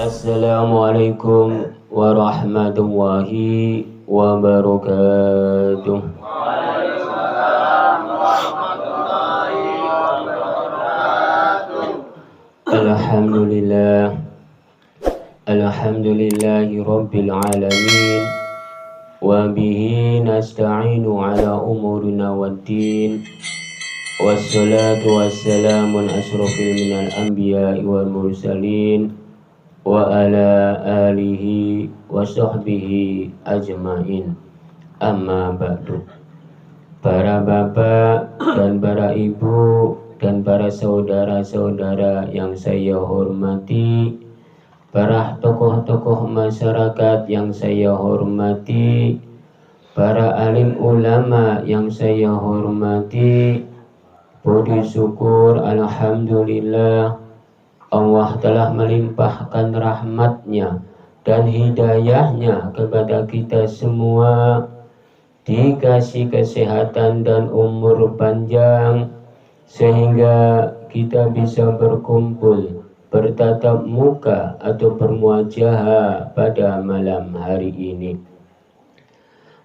Assalamualaikum warahmatullahi wabarakatuh. Alhamdulillah, alhamdulillahi rabbil alamin, wa bihi nasta'inu ala umurina waddin, wassalatu wassalamu ala asrofil minal anbiya'i wal mursalin, wa ala alihi wa sahbihi ajmain. Amma ba'du. Para bapak dan para ibu dan para saudara-saudara yang saya hormati, para tokoh-tokoh masyarakat yang saya hormati, para alim ulama yang saya hormati, puji syukur alhamdulillah Allah telah melimpahkan rahmatnya dan hidayahnya kepada kita semua, dikasih kesehatan dan umur panjang sehingga kita bisa berkumpul bertatap muka atau bermuajahah pada malam hari ini.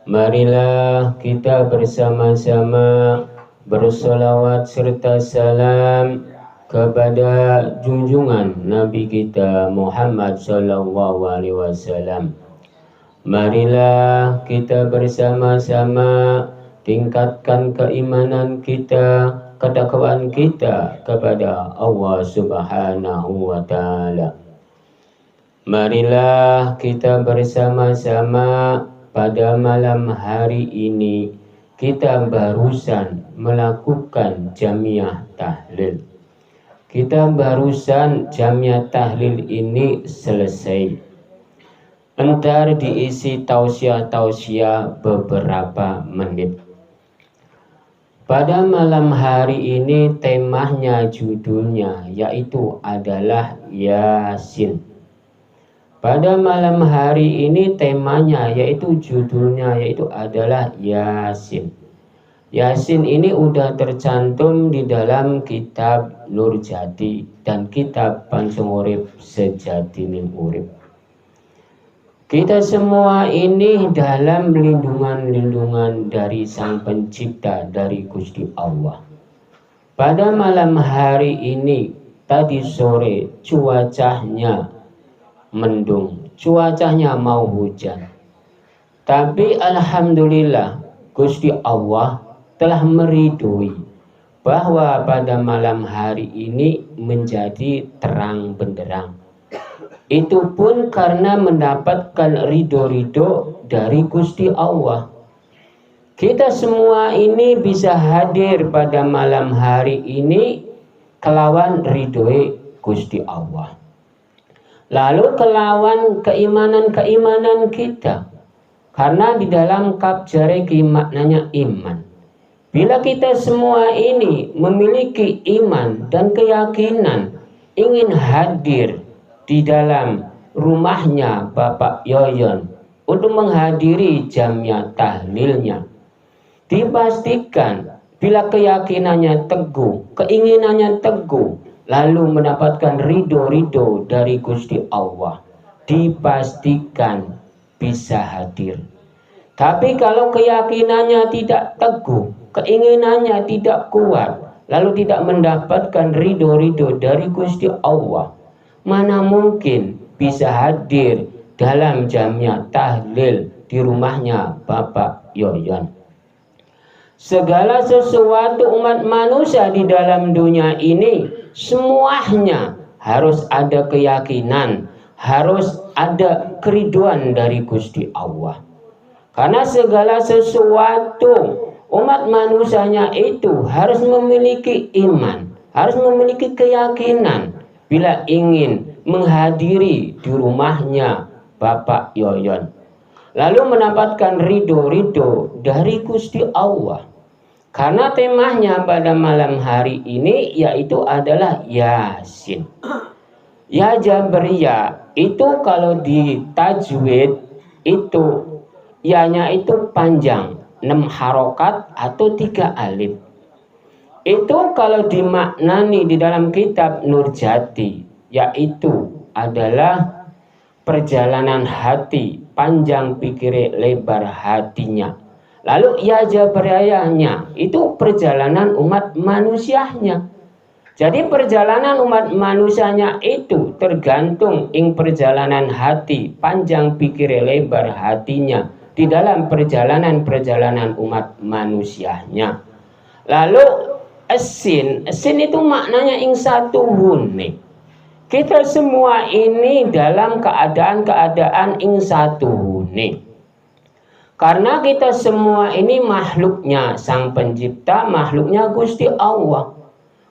Marilah kita bersama-sama bersolawat serta salam kepada junjungan Nabi kita Muhammad sallallahu alaihi wasallam. Marilah kita bersama-sama tingkatkan keimanan kita, ketakwaan kita kepada Allah Subhanahu wa taala. Marilah kita bersama-sama pada malam hari ini kita barusan melakukan jamiah tahlil. Kita barusan jamiah tahlil ini selesai. Entar diisi tausiah-tausiah beberapa menit. Pada malam hari ini temanya, judulnya yaitu adalah Yasin. Pada malam hari ini temanya yaitu judulnya yaitu adalah Yasin. Yasin ini udah tercantum di dalam kitab Nurjati dan kitab Pancung Urip Sejatining Urip. Kita semua ini dalam lindungan dari Sang Pencipta, dari Gusti Allah. Pada malam hari ini, tadi sore cuacanya mendung, cuacanya mau hujan. Tapi alhamdulillah Gusti Allah telah meridhoi bahwa pada malam hari ini menjadi terang benderang. Itu pun karena mendapatkan ridho-ridho dari Gusti Allah. Kita semua ini bisa hadir pada malam hari ini kelawan ridhoi Gusti Allah. Lalu kelawan keimanan kita. Karena di dalam kap jareki maknanya iman. Bila kita semua ini memiliki iman dan keyakinan ingin hadir di dalam rumahnya Bapak Yoyon untuk menghadiri jamiah tahlilnya, dipastikan bila keyakinannya teguh, keinginannya teguh, lalu mendapatkan ridho dari Gusti Allah, dipastikan bisa hadir. Tapi kalau keyakinannya tidak teguh, keinginannya tidak kuat, lalu tidak mendapatkan ridho dari Gusti Allah, mana mungkin bisa hadir dalam jamiah tahlil di rumahnya Bapak Yoyon. Segala sesuatu umat manusia di dalam dunia ini semuanya harus ada keyakinan, harus ada keriduan dari Gusti Allah. Karena segala sesuatu umat manusianya itu harus memiliki iman, harus memiliki keyakinan bila ingin menghadiri di rumahnya Bapak Yoyon. Lalu mendapatkan ridho dari Gusti Allah. Karena temanya pada malam hari ini yaitu adalah Yasin. Ya Jabriyah itu kalau di tajwid itu ya-nya itu panjang, 6 harokat atau 3 alif. Itu kalau dimaknani di dalam kitab Nurjati, yaitu adalah perjalanan hati, panjang pikirnya, lebar hatinya. Lalu ya jabarayanya, itu perjalanan umat manusianya. Jadi perjalanan umat manusianya itu tergantung ing perjalanan hati, panjang pikirnya, lebar hatinya di dalam perjalanan umat manusianya. Lalu esin itu maknanya ing satu hune. Kita semua ini dalam keadaan ing satu hune. Karena kita semua ini makhluknya Sang Pencipta, makhluknya Gusti Allah.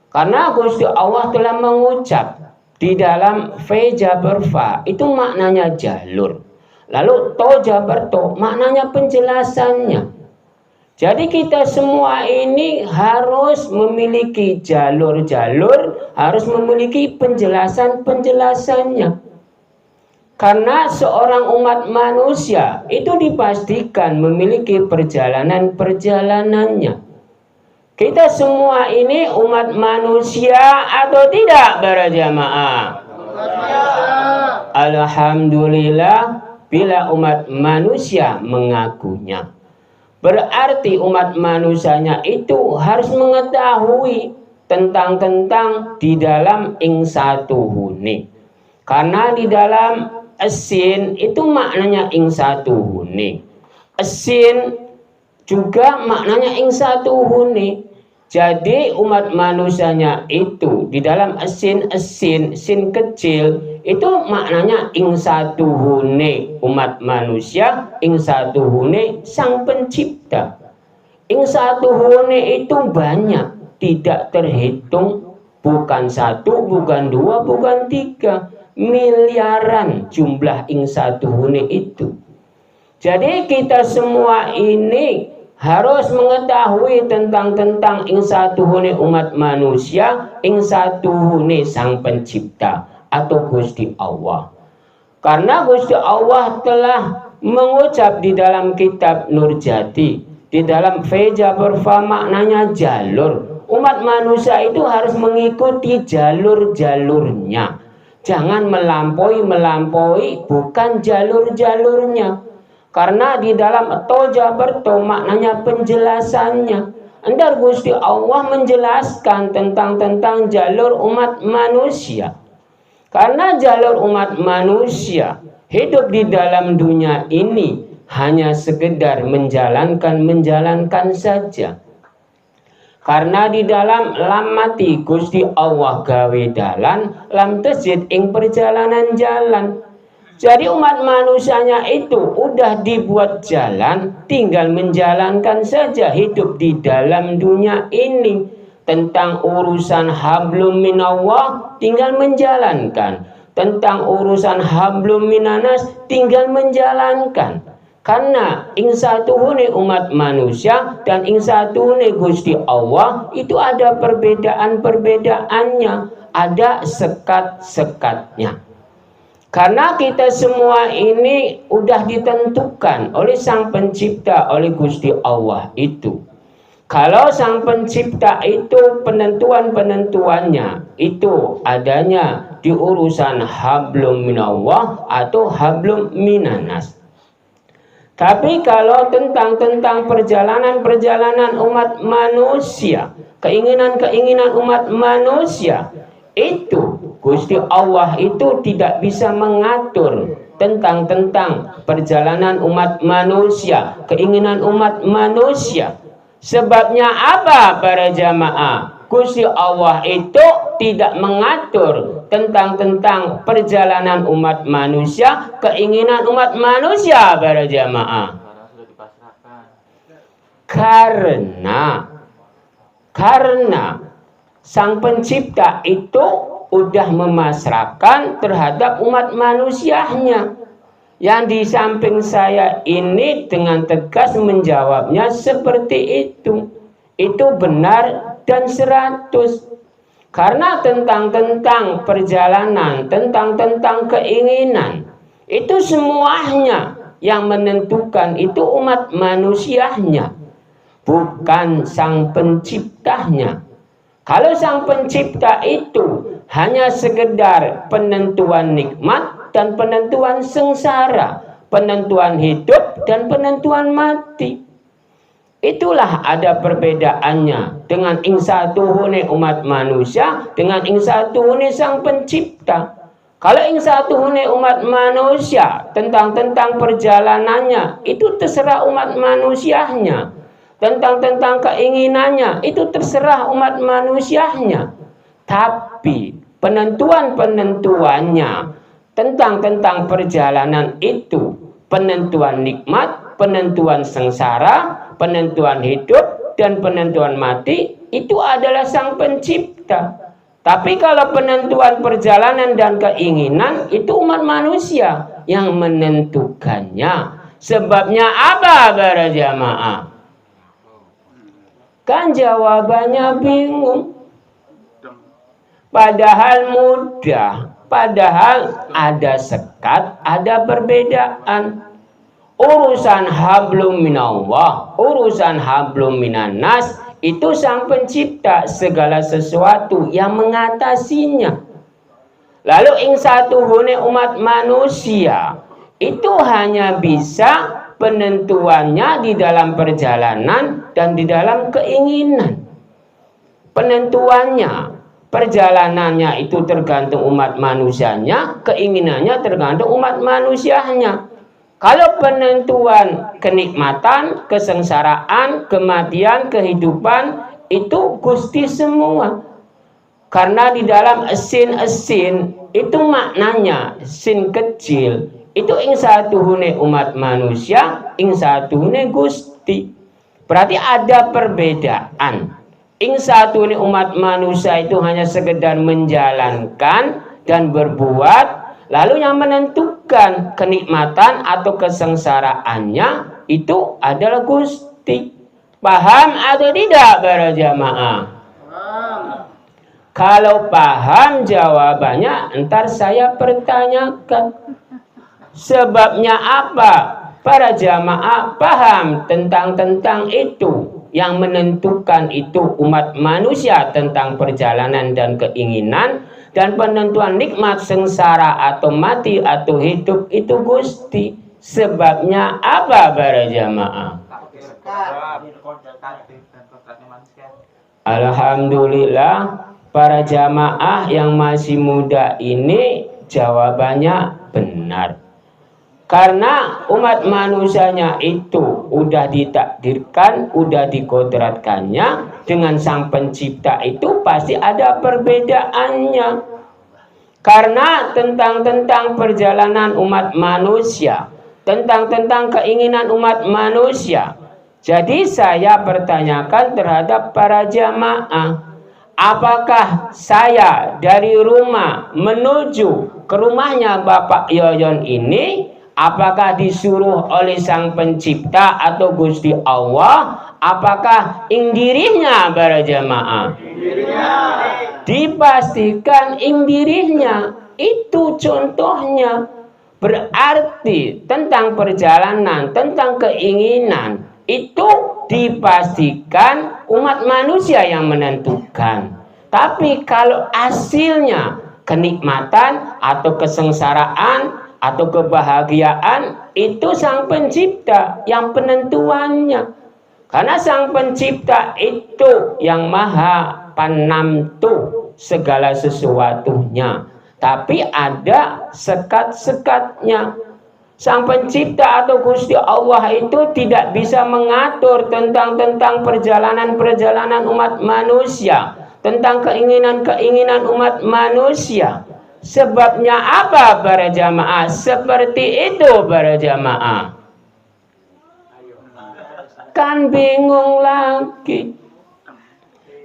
Karena Gusti Allah telah mengucap di dalam fe jabar fa, itu maknanya jalur. Lalu to jabar to, maknanya penjelasannya. Jadi kita semua ini harus memiliki jalur-jalur, harus memiliki penjelasan-penjelasannya. Karena seorang umat manusia itu dipastikan memiliki perjalanan-perjalanannya. Kita semua ini umat manusia atau tidak para jamaah? Alhamdulillah bila umat manusia mengakunya. Berarti umat manusianya itu harus mengetahui tentang di dalam ing satu hune. Karena di dalam esin itu maknanya ing satu hune. Esin juga maknanya ing satu hune. Jadi umat manusianya itu di dalam sin kecil itu maknanya ing satu hune umat manusia, ing satu hune Sang Pencipta. Ing satu hune itu banyak, tidak terhitung, bukan satu, bukan dua, bukan tiga, miliaran jumlah ing satu hune itu. Jadi kita semua ini harus mengetahui tentang ing satu hune umat manusia, ing satu hune Sang Pencipta atau Gusti Allah. Karena Gusti Allah telah mengucap di dalam kitab Nurjati, di dalam feja berfa maknanya jalur. Umat manusia itu harus mengikuti jalur-jalurnya. Jangan melampaui bukan jalur-jalurnya. Karena di dalam toja berto maknanya penjelasannya. Andar Gusti Allah menjelaskan tentang jalur umat manusia. Karena jalur umat manusia hidup di dalam dunia ini hanya sekedar menjalankan saja. Karena di dalam lam mati Gusti Allah gawe dalan, lam tejid ing perjalanan jalan. Jadi umat manusianya itu udah dibuat jalan, tinggal menjalankan saja hidup di dalam dunia ini. Tentang urusan hablum minallah tinggal menjalankan. Tentang urusan hablum minanas tinggal menjalankan. Karena ing satu hune umat manusia dan ing satu hune Gusti Allah itu ada perbedaan-perbedaannya, ada sekat-sekatnya. Karena kita semua ini udah ditentukan oleh Sang Pencipta, oleh Gusti Allah itu. Kalau Sang Pencipta itu penentuannya itu adanya di urusan hablum minallah atau hablum minanas. Tapi kalau tentang perjalanan umat manusia, keinginan umat manusia, itu Gusti Allah itu tidak bisa mengatur tentang perjalanan umat manusia, keinginan umat manusia. Sebabnya apa para jamaah? Gusti Allah itu tidak mengatur tentang perjalanan umat manusia, keinginan umat manusia para jamaah. Karena Sang Pencipta itu udah memasrahkan terhadap umat manusianya. Yang di samping saya ini dengan tegas menjawabnya seperti itu. Itu benar dan 100. Karena tentang perjalanan, tentang keinginan, itu semuanya yang menentukan itu umat manusianya, bukan Sang Penciptanya. Kalau Sang Pencipta itu hanya sekedar penentuan nikmat, dan penentuan sengsara, penentuan hidup dan penentuan mati. Itulah ada perbedaannya dengan ing satuhune umat manusia dengan ing satuhune sang pencipta. Kalau ing satuhune umat manusia tentang perjalanannya itu terserah umat manusianya. Tentang keinginannya itu terserah umat manusianya. Tapi penentuannya tentang perjalanan itu, penentuan nikmat, penentuan sengsara, penentuan hidup dan penentuan mati itu adalah sang pencipta. Tapi kalau penentuan perjalanan dan keinginan itu umat manusia yang menentukannya. Sebabnya apa para jamaah? Kan jawabannya bingung. Padahal mudah, padahal ada sekat, ada perbedaan. Urusan hablum minallah, urusan hablum minannas, itu sang pencipta segala sesuatu yang mengatasinya. Lalu ing satuhune umat manusia, itu hanya bisa penentuannya di dalam perjalanan dan di dalam keinginan. Penentuannya, perjalanannya itu tergantung umat manusianya, keinginannya tergantung umat manusianya. Kalau penentuan kenikmatan, kesengsaraan, kematian, kehidupan itu Gusti semua. Karena di dalam esin itu maknanya sin kecil. Itu ing satuhune umat manusia, ing satuhune Gusti. Berarti ada perbedaan. Ing satuhune umat manusia itu hanya sekedar menjalankan dan berbuat, lalu yang menentukan kenikmatan atau kesengsaraannya itu adalah Gusti. Paham atau tidak para jamaah? Kalau paham jawabannya ntar saya pertanyakan. Sebabnya apa? Para jamaah paham tentang itu. Yang menentukan itu umat manusia tentang perjalanan dan keinginan. Dan penentuan nikmat, sengsara atau mati atau hidup itu Gusti. Sebabnya apa para jamaah? Alhamdulillah para jamaah yang masih muda ini jawabannya benar. Karena umat manusianya itu udah ditakdirkan, udah dikodratkannya dengan sang pencipta itu pasti ada perbedaannya. Karena tentang perjalanan umat manusia, tentang keinginan umat manusia. Jadi saya pertanyakan terhadap para jamaah, apakah saya dari rumah menuju ke rumahnya Bapak Yoyon ini, apakah disuruh oleh sang pencipta atau Gusti Allah? Apakah ing dirinya para jamaah? Dipastikan ing dirinya. Itu contohnya. Berarti tentang perjalanan, tentang keinginan, itu dipastikan umat manusia yang menentukan. Tapi kalau hasilnya kenikmatan atau kesengsaraan atau kebahagiaan, itu sang pencipta yang penentuannya. Karena sang pencipta itu yang maha penentu segala sesuatunya. Tapi ada sekat-sekatnya. Sang pencipta atau Gusti Allah itu tidak bisa mengatur tentang perjalanan umat manusia, tentang keinginan umat manusia. Sebabnya apa para jamaah? Seperti itu para jamaah. Kan bingung lagi.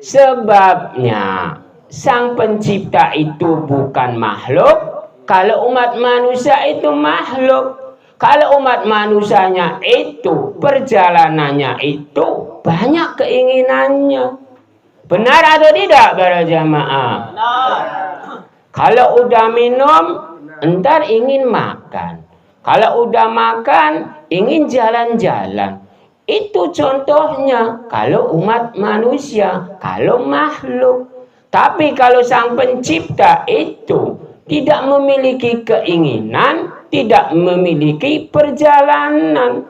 Sebabnya sang pencipta itu bukan makhluk. Kalau umat manusia itu makhluk. Kalau umat manusianya itu perjalanannya itu banyak keinginannya. Benar atau tidak para jamaah? Kalau udah minum, entar ingin makan. Kalau udah makan, ingin jalan-jalan. Itu contohnya kalau umat manusia, kalau makhluk. Tapi kalau sang pencipta itu tidak memiliki keinginan, tidak memiliki perjalanan.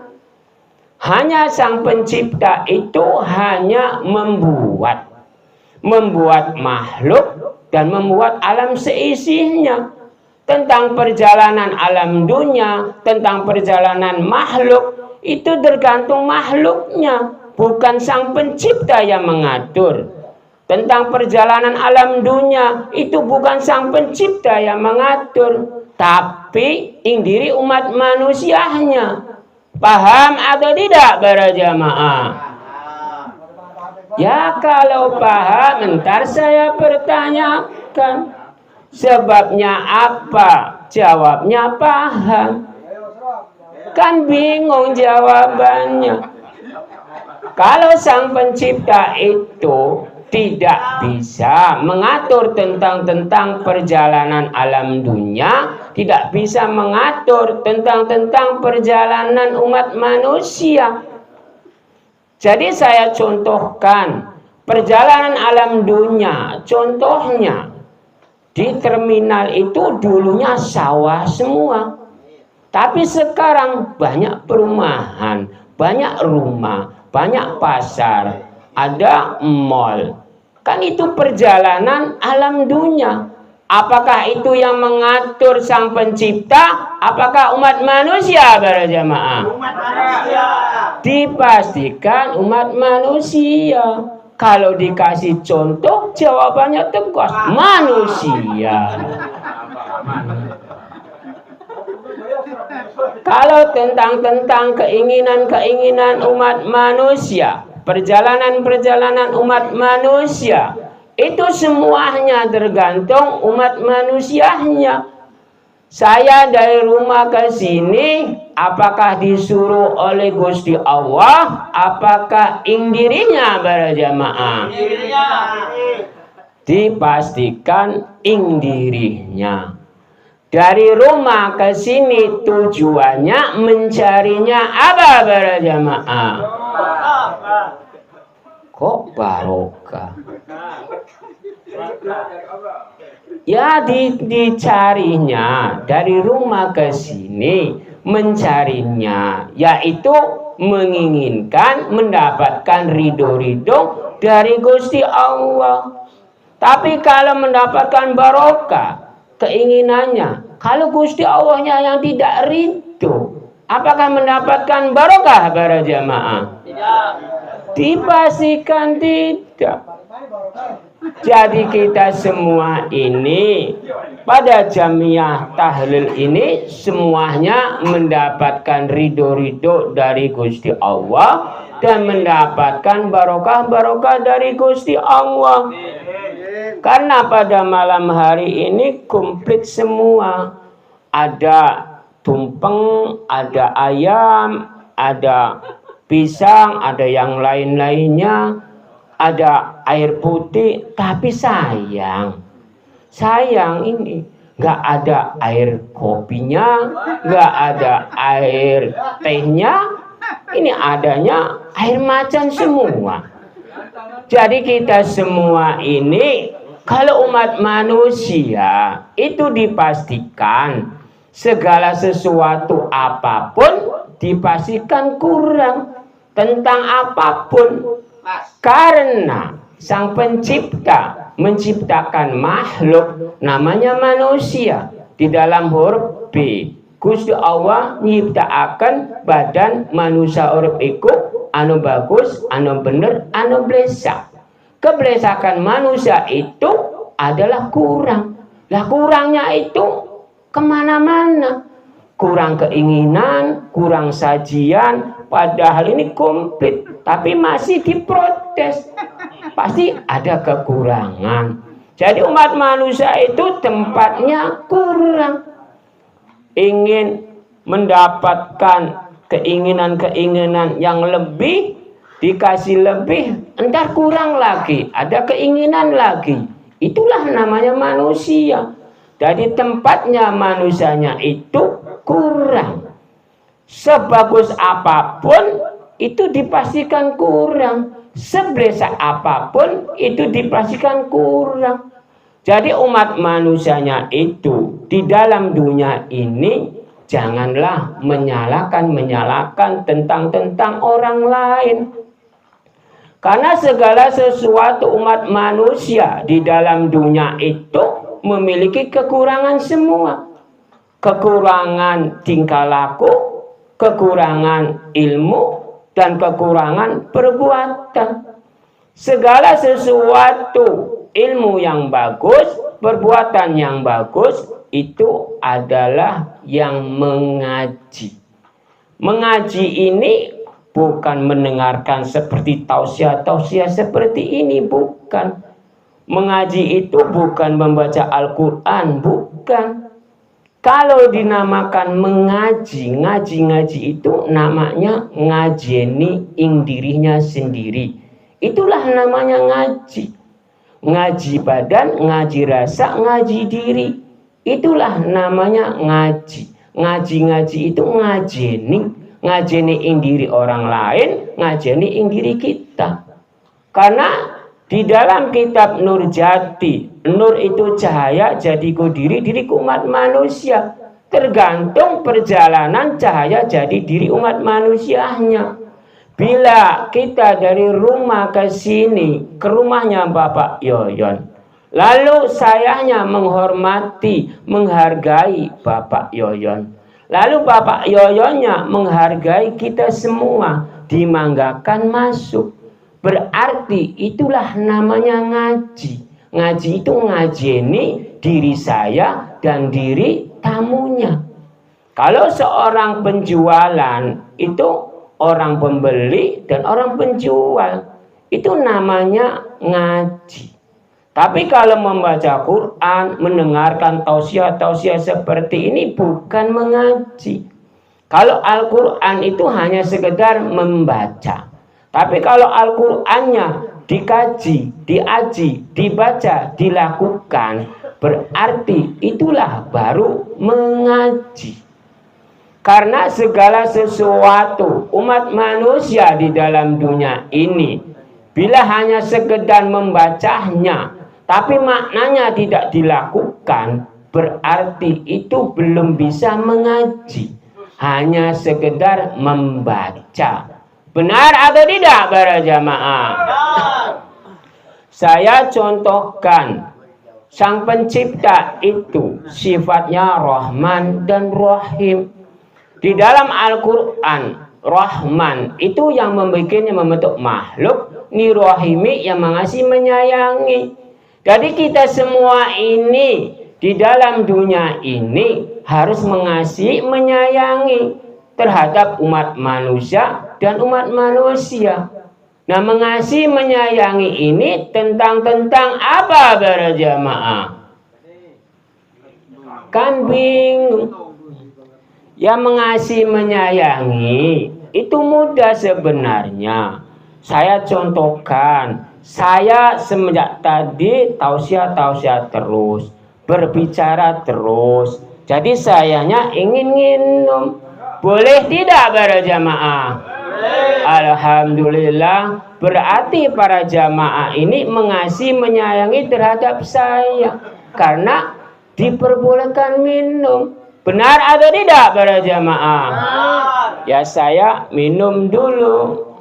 Hanya Sang Pencipta itu hanya membuat makhluk dan membuat alam seisinya. Tentang perjalanan alam dunia, tentang perjalanan makhluk, itu tergantung makhluknya, bukan Sang Pencipta yang mengatur. Tentang perjalanan alam dunia, itu bukan Sang Pencipta yang mengatur, tapi diri umat manusianya. Paham atau tidak para jamaah? Ya kalau paham, ntar saya pertanyakan. Sebabnya apa? Jawabnya paham. Kan bingung jawabannya. Kalau Sang Pencipta itu tidak bisa mengatur tentang perjalanan alam dunia, tidak bisa mengatur tentang perjalanan umat manusia. Jadi saya contohkan perjalanan alam dunia. Contohnya, di terminal itu dulunya sawah semua. Tapi sekarang banyak perumahan, banyak rumah, banyak pasar, ada mall. Kan itu perjalanan alam dunia. Apakah itu yang mengatur Sang Pencipta? Apakah umat manusia para jamaah? Umat manusia. Dipastikan umat manusia. Kalau dikasih contoh, jawabannya tegas, manusia. Kalau tentang keinginan umat manusia, perjalanan umat manusia, itu semuanya tergantung umat manusianya. Saya dari rumah ke sini, apakah disuruh oleh Gusti Allah, apakah dirinya para jamaah? Dipastikan dirinya. Dari rumah ke sini tujuannya mencarinya apa para jamaah? Kok barokah? Ya dicarinya dari rumah ke sini, mencarinya yaitu menginginkan mendapatkan ridho dari Gusti Allah. Tapi kalau mendapatkan barokah, keinginannya, kalau Gusti Allahnya yang tidak ridho, apakah mendapatkan barokah para jamaah? Tidak. Dipastikan tidak. Jadi kita semua ini pada jamiah tahlil ini semuanya mendapatkan ridho dari Gusti Allah dan mendapatkan barokah dari Gusti Allah. Karena pada malam hari ini komplit semua. Ada tumpeng, ada ayam, ada pisang, ada yang lain-lainnya, ada air putih. Tapi sayang ini nggak ada air kopinya, nggak ada air tehnya. Ini adanya air macan semua. Jadi kita semua ini, kalau umat manusia itu dipastikan segala sesuatu apapun dipastikan kurang tentang apapun. Karena Sang Pencipta menciptakan makhluk namanya manusia. Di dalam huruf B, Gusti Allah nyiptakan badan manusia urip iku anu bagus, anu bener, anu blesak. Keblesakan manusia itu adalah kurang. Lah kurangnya itu kemana-mana. Kurang keinginan, kurang sajian, padahal ini komplit. Tapi masih diprotes. Pasti ada kekurangan. Jadi umat manusia itu tempatnya kurang. Ingin mendapatkan keinginan-keinginan yang lebih, dikasih lebih, entar kurang lagi, ada keinginan lagi. Itulah namanya manusia. Jadi tempatnya manusianya itu kurang. Sebagus apapun itu dipastikan kurang. Seblesak apapun itu dipastikan kurang. Jadi umat manusianya itu di dalam dunia ini janganlah menyalahkan tentang orang lain. Karena segala sesuatu umat manusia di dalam dunia itu memiliki kekurangan semua. Kekurangan tingkah laku, kekurangan ilmu, dan kekurangan perbuatan. Segala sesuatu ilmu yang bagus, perbuatan yang bagus, itu adalah yang mengaji. Mengaji ini bukan mendengarkan seperti tausiah seperti ini, bukan. Mengaji itu bukan membaca Al-Quran, bukan. Kalau dinamakan mengaji, ngaji itu namanya ngajeni ing dirinya sendiri. Itulah namanya ngaji. Ngaji badan, ngaji rasa, ngaji diri. Itulah namanya ngaji. Ngaji itu ngajeni ing diri orang lain, ngajeni ing diri kita. Karena di dalam kitab Nur Jati, nur itu cahaya, jadiku diriku umat manusia. Tergantung perjalanan cahaya jadi diri umat manusianya. Bila kita dari rumah ke sini, ke rumahnya Bapak Yoyon, lalu sayanya menghormati, menghargai Bapak Yoyon, lalu Bapak Yoyonnya menghargai kita semua, dimanggakan masuk. Berarti itulah namanya ngaji. Ngaji itu ngajeni diri saya dan diri tamunya. Kalau seorang penjualan itu orang pembeli dan orang penjual, itu namanya ngaji. Tapi kalau membaca Quran, mendengarkan tausiah seperti ini bukan mengaji. Kalau Al-Quran itu hanya sekedar membaca. Tapi kalau Al-Qurannya dikaji, diaji, dibaca, dilakukan, berarti itulah baru mengaji. Karena segala sesuatu umat manusia di dalam dunia ini, bila hanya sekedar membacanya, tapi maknanya tidak dilakukan, berarti itu belum bisa mengaji. Hanya sekedar membaca. Benar atau tidak para jamaah? Saya contohkan, Sang Pencipta itu sifatnya Rahman dan Rahim. Di dalam Al-Quran, Rahman itu yang membentuk makhluk, Rahimi yang mengasihi menyayangi. Jadi kita semua ini di dalam dunia ini harus mengasihi menyayangi terhadap umat manusia dan umat manusia. Nah, mengasihi menyayangi ini tentang apa para jamaah? Kan bingung. Yang mengasihi menyayangi itu mudah sebenarnya. Saya contohkan, saya semenjak tadi tausiah terus, berbicara terus. Jadi sayanya ingin minum. Boleh tidak para jamaah? Alhamdulillah, berarti para jamaah ini mengasihi menyayangi terhadap saya karena diperbolehkan minum. Benar atau tidak para jamaah? Ya, saya minum dulu.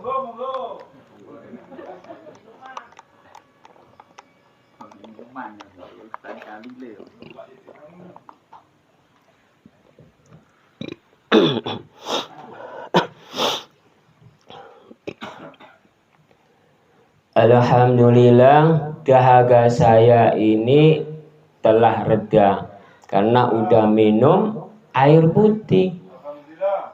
Alhamdulillah, dahaga saya ini telah reda karena udah minum air putih.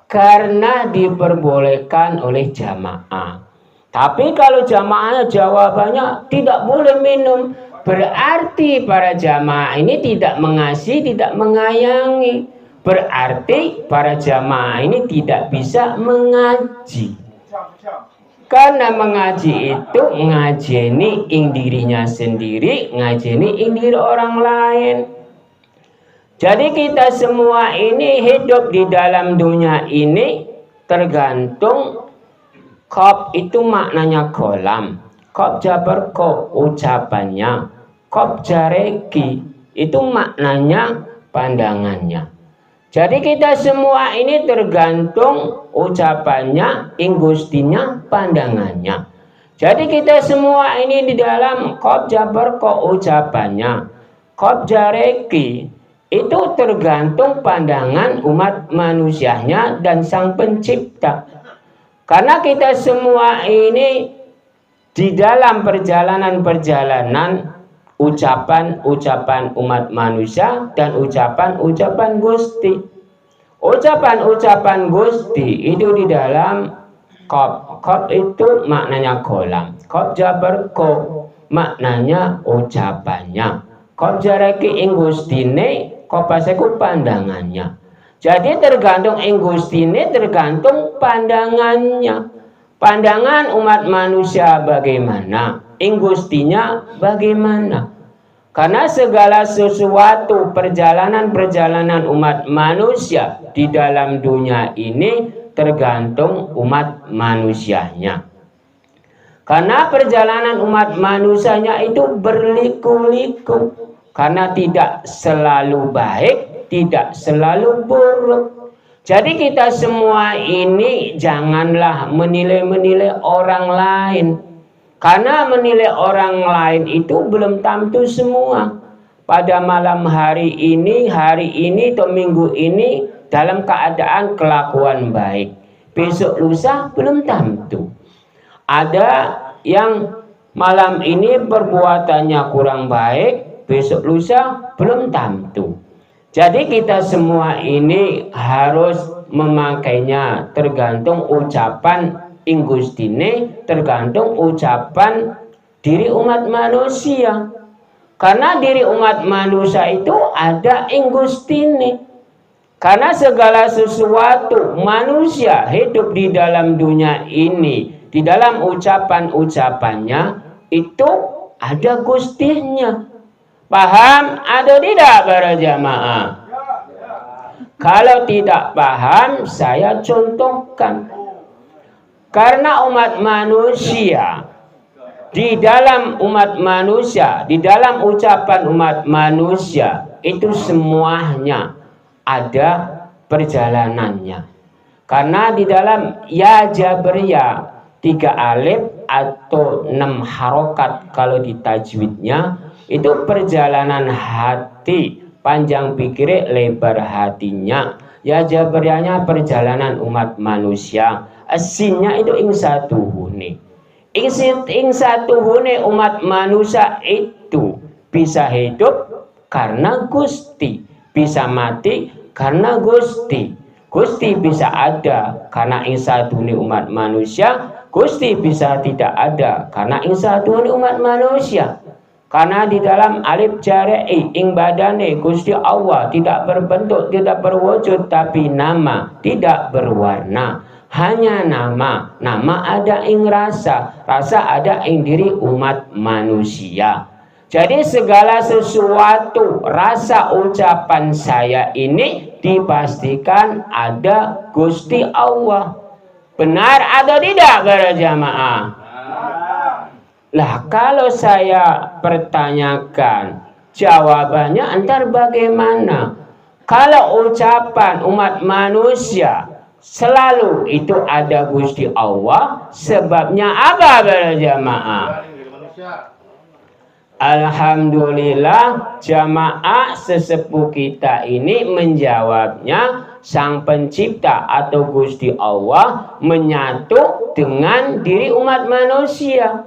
Karena diperbolehkan oleh jamaah. Tapi kalau jamaahnya jawabannya tidak boleh minum, berarti para jamaah ini tidak mengasihi, tidak mengayangi. Berarti para jamaah ini tidak bisa mengaji. Karena mengaji itu ngajeni ing dirinya sendiri, ngajeni ing diri orang lain. Jadi kita semua ini hidup di dalam dunia ini tergantung. Qaf itu maknanya kolam. Qaf jabar ko ucapannya. Kop jareki itu maknanya pandangannya. Jadi kita semua ini tergantung ucapannya, inggustinya, pandangannya. Jadi kita semua ini di dalam kop jabar ko ucapannya, kop jareki itu tergantung pandangan umat manusianya dan sang pencipta. Karena kita semua ini di dalam perjalanan-perjalanan ucapan-ucapan umat manusia dan ucapan-ucapan Gusti. Ucapan-ucapan Gusti itu di dalam kop. Kop itu maknanya kolam. Kop jabar ko maknanya ucapannya. Kop jareki ing Gustine, kop paseku pandangannya. Jadi tergantung ing Gustine, tergantung pandangannya. Pandangan umat manusia bagaimana, ing Gustinya bagaimana. Karena segala sesuatu perjalanan-perjalanan umat manusia di dalam dunia ini tergantung umat manusianya. Karena perjalanan umat manusianya itu berliku-liku. Karena tidak selalu baik, tidak selalu buruk. Jadi kita semua ini janganlah menilai-menilai orang lain. Karena menilai orang lain itu belum tentu semua. Pada malam hari ini atau minggu ini dalam keadaan kelakuan baik. Besok lusa belum tentu. Ada yang malam ini perbuatannya kurang baik, besok lusa belum tentu. Jadi kita semua ini harus memakainya tergantung ucapan ing Gustine, tergantung ucapan diri umat manusia. Karena diri umat manusia itu ada ing Gustine. Karena segala sesuatu manusia hidup di dalam dunia ini, di dalam ucapan-ucapannya itu ada Gustinya. Paham atau tidak para jamaah? Kalau tidak paham, saya contohkan. Karena umat manusia, di dalam umat manusia, di dalam ucapan umat manusia, itu semuanya ada perjalanannya. Karena di dalam ya jabriyah 3 alif atau 6 harokat kalau di tajwidnya, itu perjalanan hati, panjang pikir, lebar hatinya. Ya jabriyahnya perjalanan umat manusia. Asinnya itu ing satuhune. Ing satuhune umat manusia itu bisa hidup karena Gusti, bisa mati karena Gusti. Gusti bisa ada karena ing satuhune umat manusia. Gusti bisa tidak ada karena ing satuhune umat manusia. Karena di dalam alif jarei ing badane Gusti Allah tidak berbentuk, tidak berwujud, tapi nama, tidak berwarna. Hanya nama. Nama ada ing rasa, rasa ada ing diri umat manusia. Jadi segala sesuatu rasa ucapan saya ini dipastikan ada Gusti Allah. Benar atau tidak para jamaah? Lah kalau saya pertanyakan, jawabannya antar bagaimana? Kalau ucapan umat manusia selalu itu ada Gusti Allah, sebabnya apa para jamaah? Alhamdulillah jamaah sesepuh kita ini menjawabnya, sang pencipta atau Gusti Allah menyatu dengan diri umat manusia.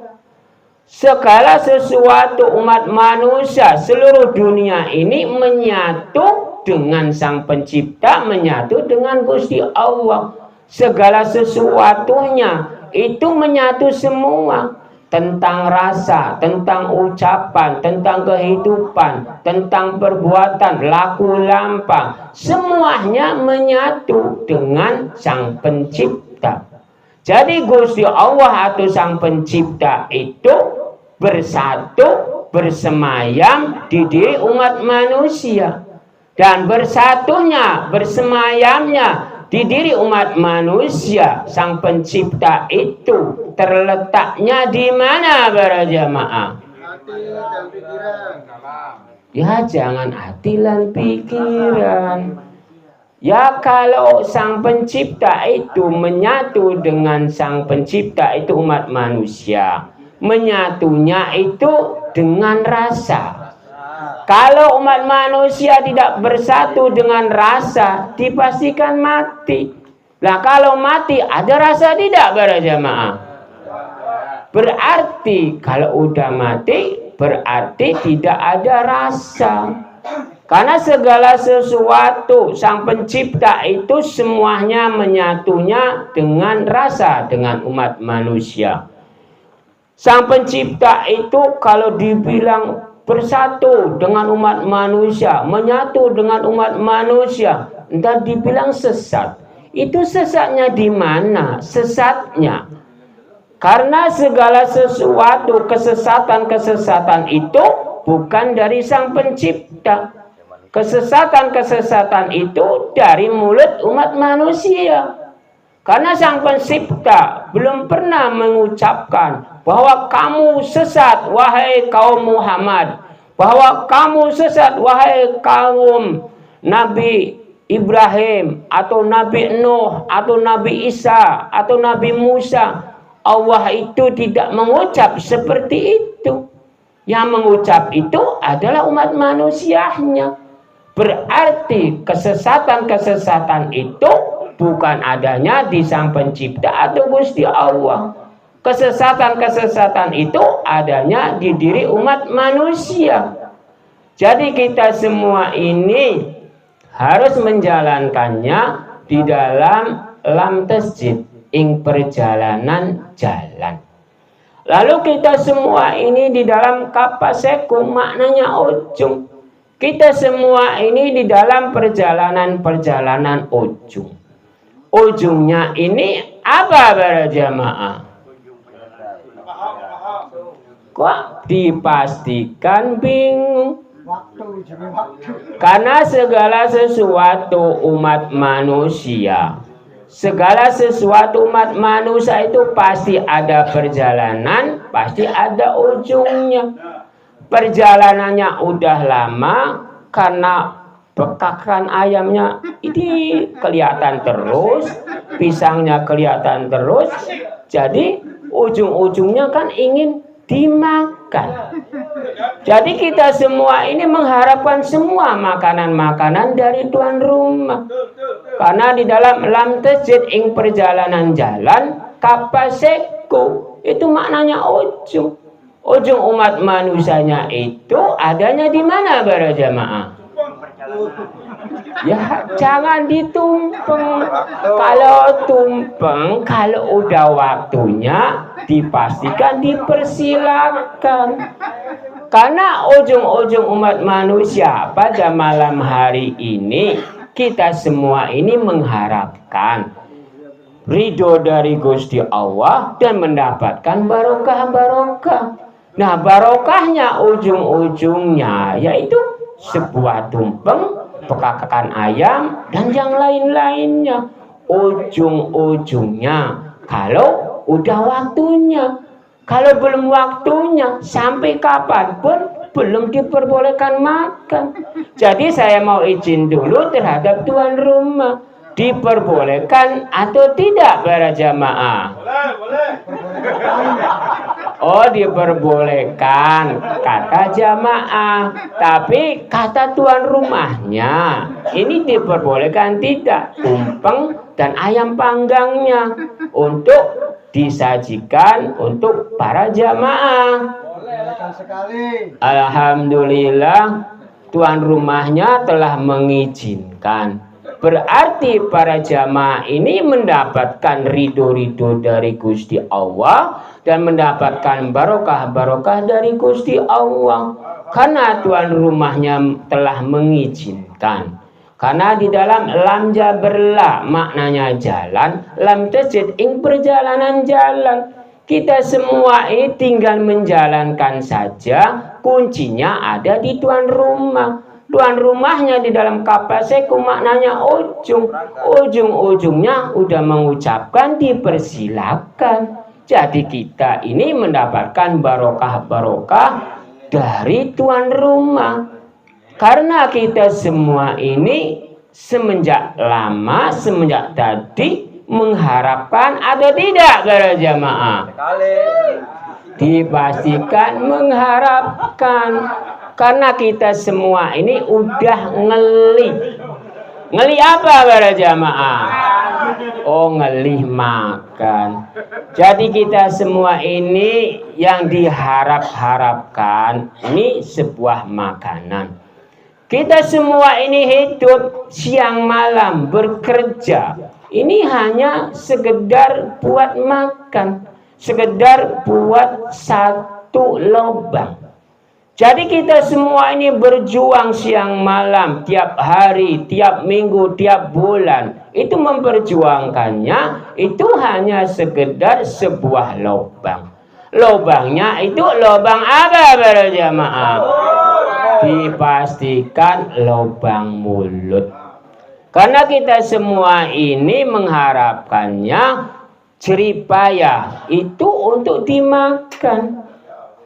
Segala sesuatu umat manusia seluruh dunia ini menyatu dengan sang pencipta, menyatu dengan Gusti Allah. Segala sesuatunya itu menyatu semua. Tentang rasa, tentang ucapan, tentang kehidupan, tentang perbuatan, laku lampah, semuanya menyatu dengan sang pencipta. Jadi Gusti Allah atau sang pencipta itu bersatu, bersemayam di diri umat manusia. Dan bersatunya, bersemayamnya di diri umat manusia, sang pencipta itu terletaknya di mana para jamaah? Ya jangan hati dan pikiran. Ya kalau Sang Pencipta itu menyatu dengan Sang Pencipta itu umat manusia. Menyatunya itu dengan rasa. Kalau umat manusia tidak bersatu dengan rasa, dipastikan mati. Nah kalau mati ada rasa tidak para jamaah? Berarti kalau udah mati berarti tidak ada rasa. Karena segala sesuatu Sang Pencipta itu semuanya menyatunya dengan rasa dengan umat manusia. Sang Pencipta itu kalau dibilang bersatu dengan umat manusia, menyatu dengan umat manusia, entah dibilang sesat. Itu sesatnya di mana? Sesatnya karena segala sesuatu kesesatan-kesesatan itu bukan dari Sang Pencipta. Kesesatan-kesesatan itu dari mulut umat manusia. Karena Sang Pencipta belum pernah mengucapkan bahwa kamu sesat wahai kaum Muhammad, bahwa kamu sesat wahai kaum Nabi Ibrahim atau Nabi Nuh atau Nabi Isa atau Nabi Musa. Allah itu tidak mengucap seperti itu. Yang mengucap itu adalah umat manusianya. Berarti kesesatan-kesesatan itu bukan adanya di Sang Pencipta atau Gusti Allah. Kesesatan-kesesatan itu adanya di diri umat manusia. Jadi kita semua ini harus menjalankannya di dalam lam tasjid ing perjalanan jalan. Lalu kita semua ini di dalam kapaseku maknanya ujung. Kita semua ini di dalam perjalanan-perjalanan ujung. Ujungnya ini apa para jamaah? Kok dipastikan bingung? Karena segala sesuatu umat manusia, segala sesuatu umat manusia itu pasti ada perjalanan, pasti ada ujungnya. Perjalanannya udah lama karena bekakan ayamnya ini kelihatan terus, pisangnya kelihatan terus, jadi ujung-ujungnya kan ingin dimakan. Jadi kita semua ini mengharapkan semua makanan-makanan dari tuan rumah. Karena di dalam lam tasjid ing perjalanan jalan kapaseku itu maknanya ujung. Ujung umat manusianya itu adanya di mana para jamaah? Ya jangan ditumpeng. Kalau tumpeng, kalau udah waktunya dipastikan dipersilakan. Karena ujung-ujung umat manusia pada malam hari ini kita semua ini mengharapkan ridho dari Gusti Allah dan mendapatkan barokah-barokah. Nah barokahnya ujung-ujungnya yaitu sebuah tumpeng, pekakan ayam dan yang lain-lainnya. Ujung-ujungnya kalau udah waktunya. Kalau belum waktunya sampai kapanpun belum diperbolehkan makan. Jadi saya mau izin dulu terhadap tuan rumah. Diperbolehkan atau tidak para jamaah? Boleh. Oh diperbolehkan kata jamaah. Tapi kata tuan rumahnya ini diperbolehkan tidak. Tumpeng dan ayam panggangnya untuk disajikan untuk para jamaah. Sekali. Alhamdulillah tuan rumahnya telah mengizinkan. Berarti para jamaah ini mendapatkan ridho-ridho dari Gusti Allah dan mendapatkan barokah-barokah dari Gusti Allah. Karena tuan rumahnya telah mengizinkan. Karena di dalam lam jaberla maknanya jalan, lam tasjid ing perjalanan jalan. Kita semua ini tinggal menjalankan saja, kuncinya ada di tuan rumah. Tuan rumahnya di dalam kapaseku maknanya ujung. Ujung-ujungnya udah mengucapkan dipersilakan. Jadi kita ini mendapatkan barokah-barokah dari tuan rumah. Karena kita semua ini semenjak lama, semenjak tadi mengharapkan atau tidak para jamaah? Dipastikan mengharapkan. Karena kita semua ini udah ngeli. Ngeli apa para jamaah? Oh, ngelih makan. Jadi kita semua ini yang diharap-harapkan ini sebuah makanan. Kita semua ini hidup siang malam bekerja. Ini hanya sekedar buat makan, sekedar buat satu lubang. Jadi kita semua ini berjuang siang malam, tiap hari, tiap minggu, tiap bulan. Itu memperjuangkannya, itu hanya sekedar sebuah lubang. Lubangnya itu lubang apa para jamaah? Dipastikan lubang mulut. Karena kita semua ini mengharapkannya jeripayah itu untuk dimakan.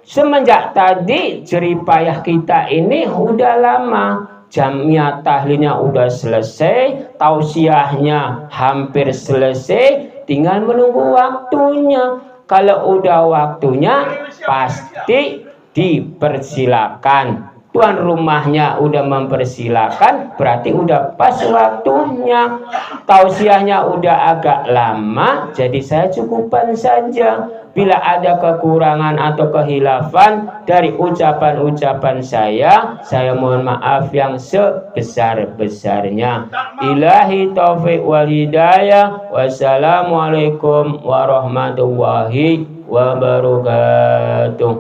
Semenjak tadi jeripayah kita ini udah lama. Jamiah tahlilnya udah selesai, tausiahnya hampir selesai, tinggal menunggu waktunya. Kalau udah waktunya pasti dipersilakan. Tuan rumahnya udah mempersilakan, berarti udah pas waktunya. Tausiahnya udah agak lama, jadi saya cukupkan saja. Bila ada kekurangan atau kehilafan dari ucapan-ucapan saya mohon maaf yang sebesar-besarnya. Ilahi taufiq wal hidayah. Wassalamualaikum warahmatullahi wabarakatuh.